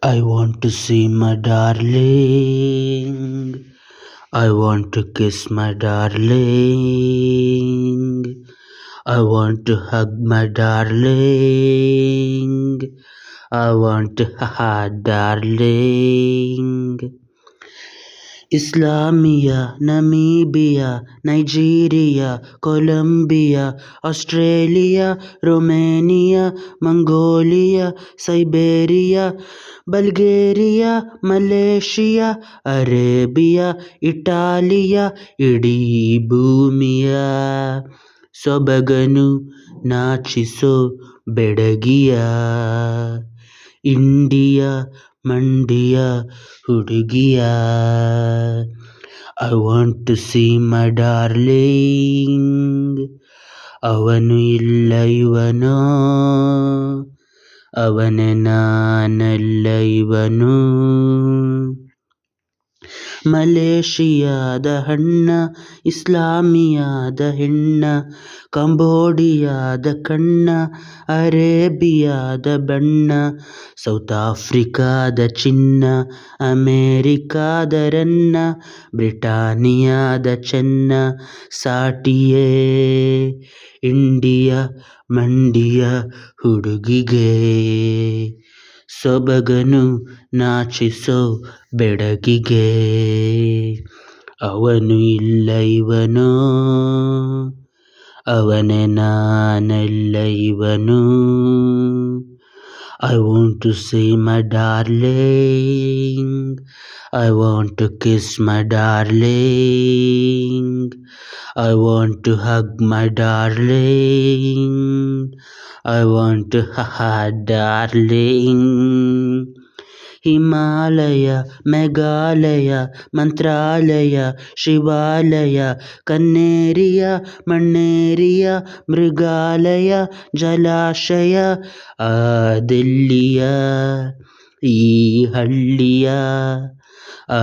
I want to see my darling. I want to kiss my darling. I want to hug my darling. I want to darling. Islamia, Namibia, Nigeria, Colombia, Australia, Romania, Mongolia, Siberia, Bulgaria, Malaysia, Arabia, Italia, ಇಡೀ ಭೂಮಿಯ ಸೊಬಗನು ನಾಚಿಸೋ ಬೆಡಗಿಯ India ಮಂಡಿಯ ಹುಡುಗಿಯ I want to see my darling. ಅವನು ಇಲ್ಲ ಇವನೋ ಅವನೇ ನಾನಲ್ಲ ಇವನು ಮಲೇಷಿಯಾದ ಹಣ್ಣ ಇಸ್ಲಾಮಿಯಾದ ಹೆಣ್ಣ ಕಂಬೋಡಿಯಾದ ಕಣ್ಣ ಅರೇಬಿಯಾದ ಬಣ್ಣ ಸೌತ್ ಆಫ್ರಿಕಾದ ಚಿನ್ನ ಅಮೇರಿಕಾದ ರನ್ನ ಬ್ರಿಟಾನಿಯಾದ ಚೆನ್ನ ಸಾಟಿಯೇ ಇಂಡಿಯಾ ಮಂಡಿಯ ಹುಡುಗಿಗೆ ಸೊಬಗನು ನಾಚಿಸೋ ಬೆಡಗಿಗೆ ಅವನು ಇಲ್ಲ ಇವನೋ ಅವನೇ ನಾನಲ್ಲ ಇವನು I want to see my darling. I want to kiss my darling. I want to hug my darling. I want to darling. Himalaya Meghalaya ಮಂತ್ರಾಲಯ ಶಿವಾಲಯ ಕನ್ನೇರಿಯ ಮಣ್ಣೇರಿಯ ಮೃಗಾಲಯ ಜಲಾಶಯ ಆ ದಿಲ್ಲಿಯ ಈ ಹಳ್ಳಿಯ ಆ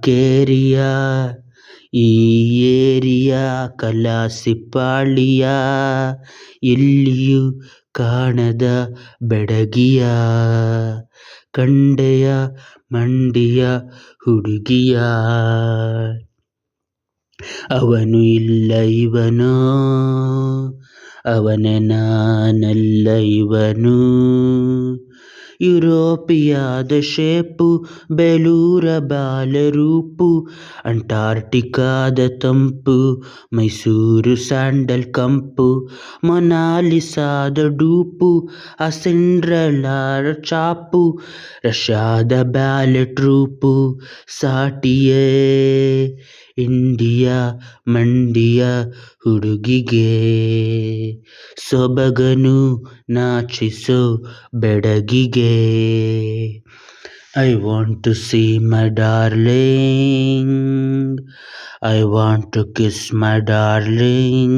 ಕೇರಿಯ ಈ ಏರಿಯಾ ಕಲಾಸಿಪಾಳಿಯ ಎಲ್ಲಿಯೂ ಕಾಣದ ಬೆಡಗಿಯ ಕಂಡೆಯ ಮಂಡಿಯ ಹುಡುಗಿಯ ಅವನು ಇಲ್ಲ ಇವನೋ ಅವನೇ ನಾನಲ್ಲ ಇವನು ಯುರೋಪಿಯಾದ ಶೇಪು ಬೇಲೂರ ಬಾಲರೂಪು ಅಂಟಾರ್ಟಿಕಾದ ತಂಪು ಮೈಸೂರು ಸ್ಯಾಂಡಲ್ ಕಂಪು ಮೊನಾಲಿಸಾದ ಡೂಪು ಆ ಸಿಂಡ್ರೆಲಾರ ಚಾಪು ರಷ್ಯಾದ ಬ್ಯಾಲೆಟ್ ರೂಪು ಸಾಟಿಯೇ ಇಂಡಿಯಾ ಮಂಡಿಯ ಹುಡುಗಿಗೆ ಸೊಬಗನು ನಾಚಿಸೋ ಬೆಡಗಿಗೆ I want to see my darling. I want to kiss my darling.